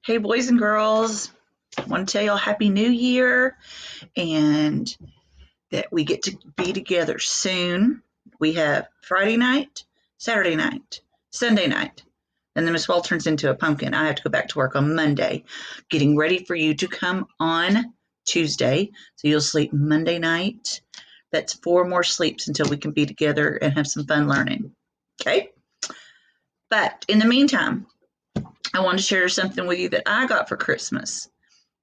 Hey, boys and girls, I want to tell y'all Happy New Year and that we get to be together soon. We have Friday night, Saturday night, Sunday night, and then Miss Wall turns into a pumpkin. I have to go back to work on Monday, getting ready for you to come on Tuesday. So you'll sleep Monday night. That's 4 more sleeps until we can be together and have some fun learning. Okay? But in the meantime, I want to share something with you that I got for Christmas.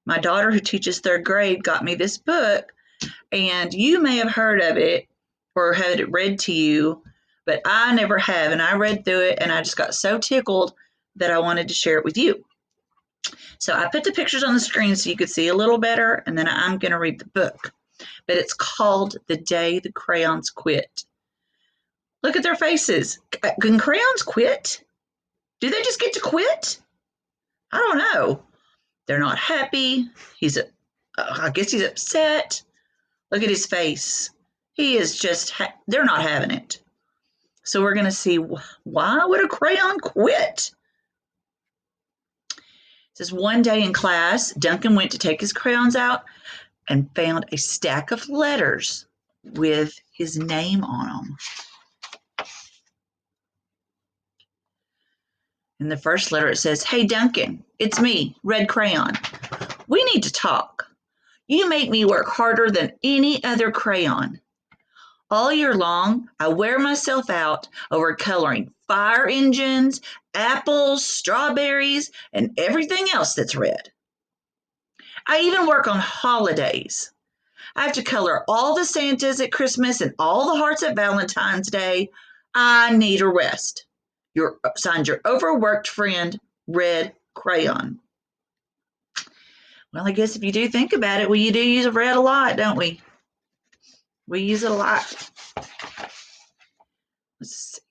My daughter, who teaches 3rd grade, got me this book, and you may have heard of it or had it read to you, but I never have. And I read through it, and I just got so tickled that I wanted to share it with you. So I put the pictures on the screen so you could see a little better, and then I'm going to read the book. But it's called The Day the Crayons Quit. Look at their faces. Can crayons quit? Do they just get to quit? I don't know. They're not happy. I guess he's upset. Look at his face. He is just, they're not having it. So we're going to see, why would a crayon quit? It says, one day in class, Duncan went to take his crayons out and found a stack of letters with his name on them. In the first letter, it says, "Hey, Duncan, it's me, Red Crayon. We need to talk. You make me work harder than any other crayon. All year long, I wear myself out over coloring fire engines, apples, strawberries, and everything else that's red. I even work on holidays. I have to color all the Santas at Christmas and all the hearts at Valentine's Day. I need a rest. Signed, your overworked friend, Red Crayon." Well, I guess if you do think about it, you do use red a lot, don't we? We use it a lot. Let's see.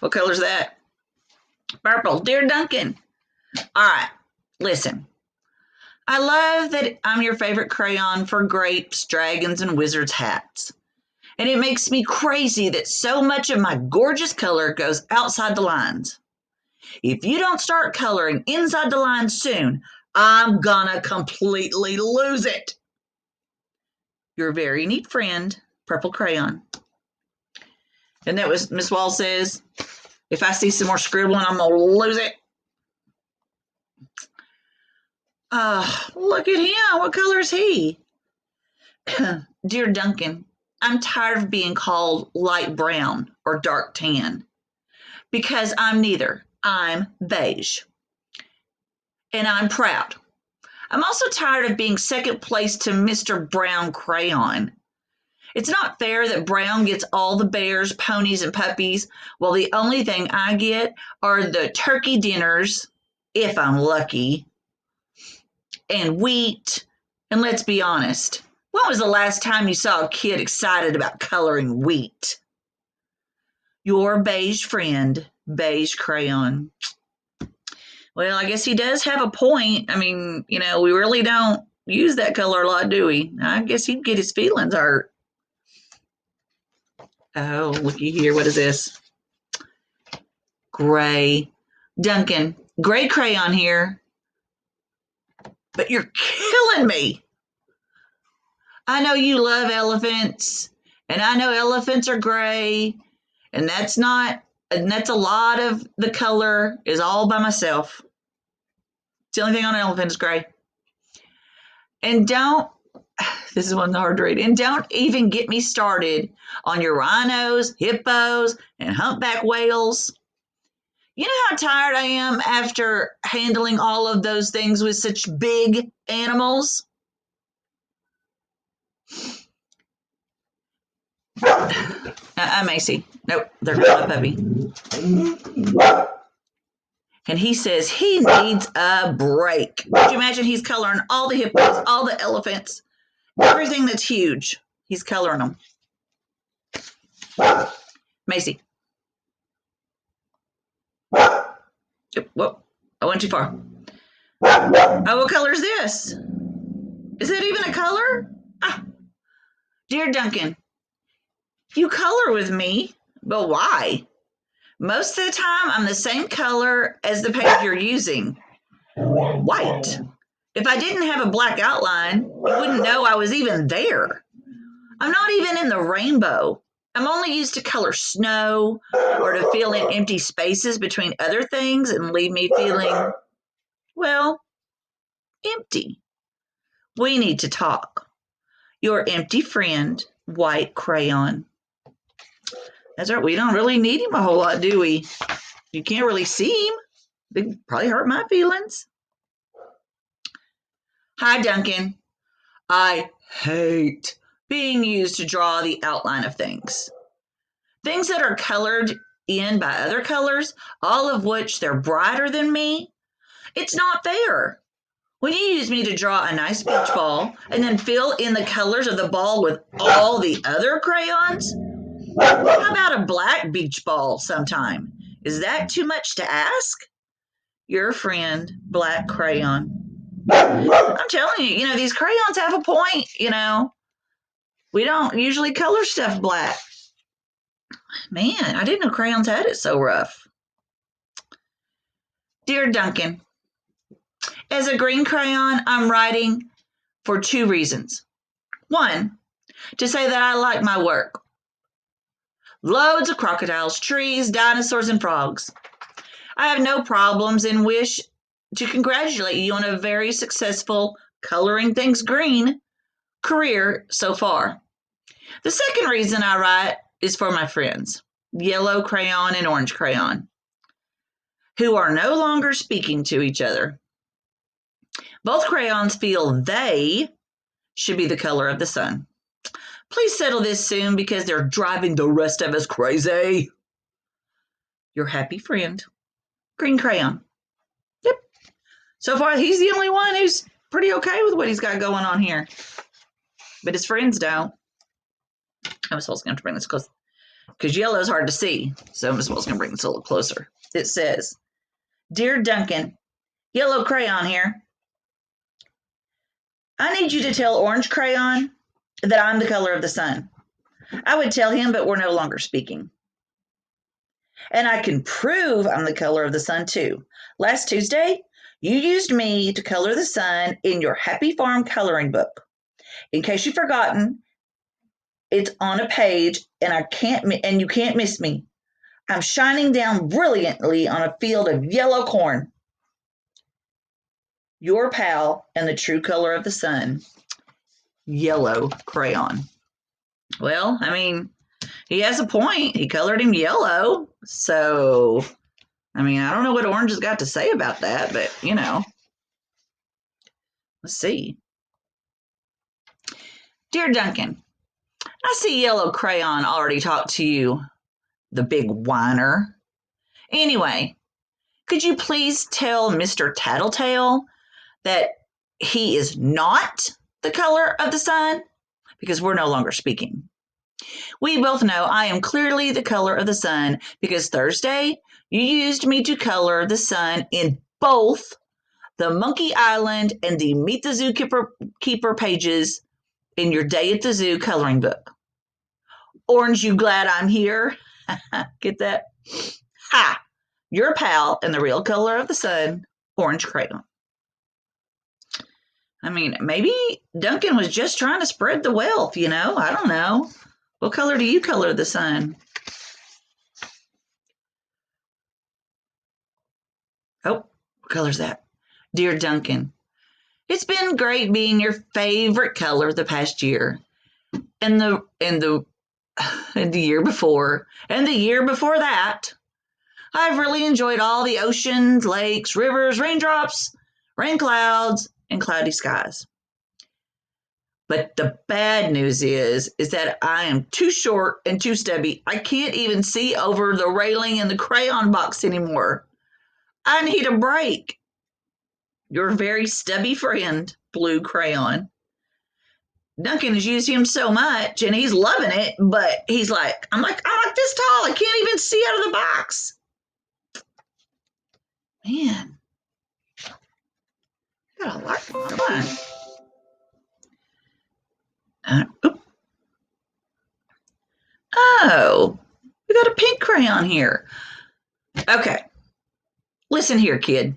What color is that? Purple. Dear Duncan. All right, listen. I love that I'm your favorite crayon for grapes, dragons, and wizards' hats. And it makes me crazy that so much of my gorgeous color goes outside the lines. If you don't start coloring inside the lines soon, I'm gonna completely lose it. Your very neat friend, Purple Crayon. And that was Miss Wall says, if I see some more scribbling, I'm gonna lose it. Look at him. What color is he? Dear Duncan, I'm tired of being called light brown or dark tan because I'm neither. I'm beige. And I'm proud. I'm also tired of being second place to Mr. Brown Crayon. It's not fair that Brown gets all the bears, ponies, and puppies, while the only thing I get are the turkey dinners, if I'm lucky, and wheat. And let's be honest, when was the last time you saw a kid excited about coloring wheat? Your beige friend, Beige Crayon. Well, I guess he does have a point. I mean, we really don't use that color a lot, do we? I guess he'd get his feelings hurt. Oh, looky here. What is this? Gray. Duncan, Gray Crayon here. But you're killing me. I know you love elephants, and I know elephants are gray, and that's a lot of the color is all by myself. It's the only thing on an elephant is gray. And this is one hard to read, and don't even get me started on your rhinos, hippos, and humpback whales. You know how tired I am after handling all of those things with such big animals? Macy. Nope, they're not a puppy. And he says he needs a break. Could you imagine he's coloring all the hippos, all the elephants, everything that's huge? He's coloring them. Macy. Whoop, I went too far. Oh, what color is this? Is that even a color? Dear Duncan, you color with me, but why? Most of the time, I'm the same color as the page you're using, white. If I didn't have a black outline, you wouldn't know I was even there. I'm not even in the rainbow. I'm only used to color snow or to fill in empty spaces between other things and leave me feeling, well, empty. We need to talk. Your empty friend, White Crayon. That's right. We don't really need him a whole lot, do we? You can't really see him. They probably hurt my feelings. Hi, Duncan. I hate being used to draw the outline of things. Things that are colored in by other colors, all of which they're brighter than me. It's not fair. When you use me to draw a nice beach ball and then fill in the colors of the ball with all the other crayons, how about a black beach ball sometime? Is that too much to ask? Your friend, Black Crayon. I'm telling you, these crayons have a point. We don't usually color stuff black. Man, I didn't know crayons had it so rough. Dear Duncan, as a green crayon, I'm writing for 2 reasons. 1, to say that I like my work. Loads of crocodiles, trees, dinosaurs, and frogs. I have no problems and wish to congratulate you on a very successful coloring things green career so far. The second reason I write is for my friends, Yellow Crayon and Orange Crayon, who are no longer speaking to each other. Both crayons feel they should be the color of the sun. Please settle this soon because they're driving the rest of us crazy. Your happy friend, Green Crayon. Yep. So far, he's the only one who's pretty okay with what he's got going on here. But his friends don't. I'm supposed to bring this close because yellow's hard to see. So I'm supposed to bring this a little closer. It says, Dear Duncan, Yellow Crayon here. I need you to tell Orange Crayon that I'm the color of the sun. I would tell him, but we're no longer speaking. And I can prove I'm the color of the sun too. Last Tuesday, you used me to color the sun in your Happy Farm coloring book. In case you've forgotten, it's on a page and you can't miss me. I'm shining down brilliantly on a field of yellow corn. Your pal and the true color of the sun, Yellow Crayon. Well, he has a point. He colored him yellow. So, I don't know what Orange has got to say about that, but, let's see. Dear Duncan, I see Yellow Crayon already talked to you, the big whiner. Anyway, could you please tell Mr. Tattletale that he is not the color of the sun? Because we're no longer speaking. We both know I am clearly the color of the sun because Thursday you used me to color the sun in both the Monkey Island and the Meet the Zookeeper pages in your Day at the Zoo coloring book. Orange, you glad I'm here? Get that? Ha! Your pal and the real color of the sun, Orange Crayon. Maybe Duncan was just trying to spread the wealth, I don't know. What color do you color the sun? Oh, what color's that? Dear Duncan, it's been great being your favorite color the past year. And the year before, and the year before that. I've really enjoyed all the oceans, lakes, rivers, raindrops, rain clouds, and cloudy skies. But the bad news is that I am too short and too stubby. I can't even see over the railing in the crayon box anymore. I need a break. Your very stubby friend, Blue Crayon. Duncan has used him so much and he's loving it, but he's like, I'm like this tall. I can't even see out of the box. Man, I got a lot going on. Oh, we got a pink crayon here. Okay, listen here, kid.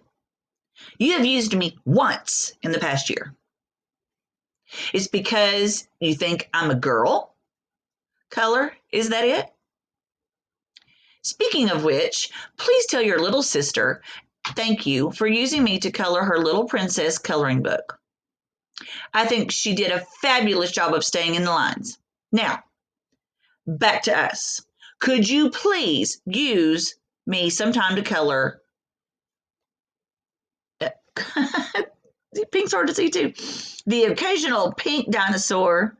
You have used me once in the past year. It's because you think I'm a girl color. Is that it? Speaking of which, please tell your little sister thank you for using me to color her little princess coloring book. I think she did a fabulous job of staying in the lines. Now, back to us. Could you please use me sometime to color? Pink's hard to see too. The occasional pink dinosaur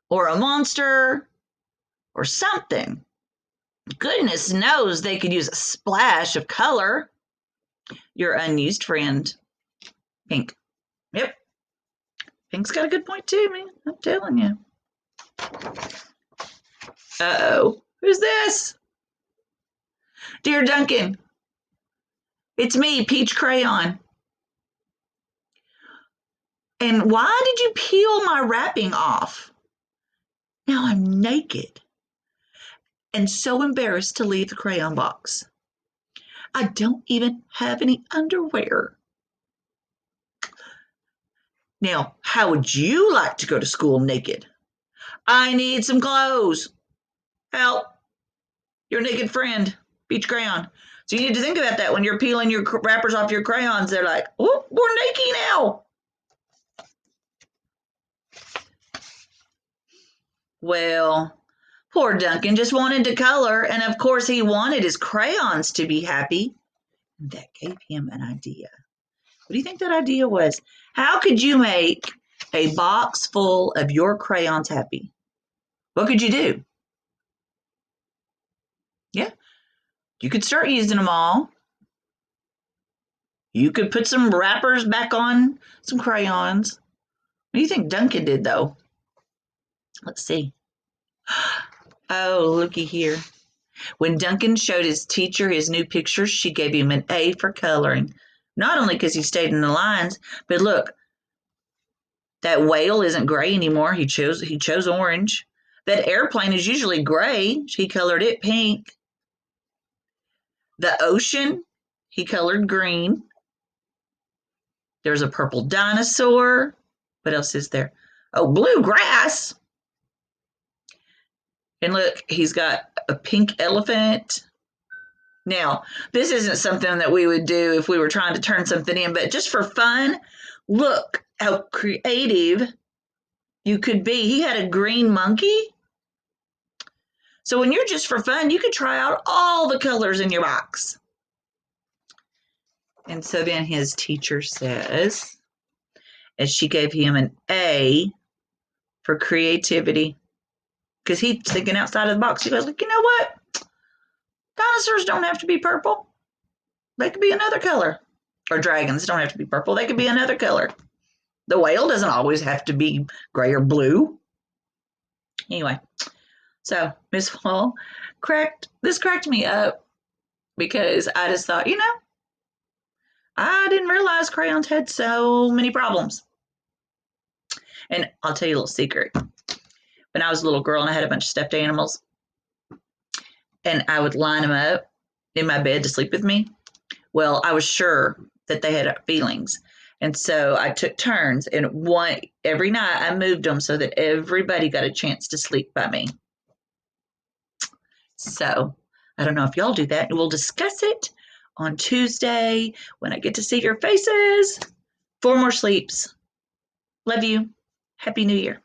or a monster or something. Goodness knows they could use a splash of color. Your unused friend, Pink. Yep, Pink's got a good point too, man. I'm telling you. Uh-oh. Who's this? Dear Duncan, it's me, Peach Crayon. And why did you peel my wrapping off? Now I'm naked and so embarrassed to leave the crayon box. I don't even have any underwear. Now, how would you like to go to school naked? I need some clothes. Help. Your naked friend, Peach Crayon. So you need to think about that when you're peeling your wrappers off your crayons. They're like, oh, we're naked now. Well, poor Duncan just wanted to color, and of course he wanted his crayons to be happy. That gave him an idea. What do you think that idea was? How could you make a box full of your crayons happy? What could you do? Yeah, you could start using them all. You could put some wrappers back on some crayons. What do you think Duncan did, though? Let's see. Oh, looky here. When Duncan showed his teacher his new pictures, she gave him an A for coloring. Not only because he stayed in the lines, but look, that whale isn't gray anymore. He chose orange. That airplane is usually gray. He colored it pink. The ocean, he colored green. There's a purple dinosaur. What else is there? Oh, blue grass. And look, he's got a pink elephant. Now, this isn't something that we would do if we were trying to turn something in, but just for fun, look how creative you could be. He had a green monkey. So when you're just for fun, you could try out all the colors in your box. And so then his teacher says, as she gave him an A for creativity, because he's thinking outside of the box. She goes, like, you know what? Dinosaurs don't have to be purple. They could be another color. Or dragons don't have to be purple. They could be another color. The whale doesn't always have to be gray or blue. Anyway, so Miss Wall cracked me up because I just thought, I didn't realize crayons had so many problems. And I'll tell you a little secret. When I was a little girl and I had a bunch of stuffed animals, and I would line them up in my bed to sleep with me, well, I was sure that they had feelings. And so I took turns, and every night I moved them so that everybody got a chance to sleep by me. So I don't know if y'all do that. We'll discuss it on Tuesday when I get to see your faces. 4 more sleeps. Love you. Happy New Year.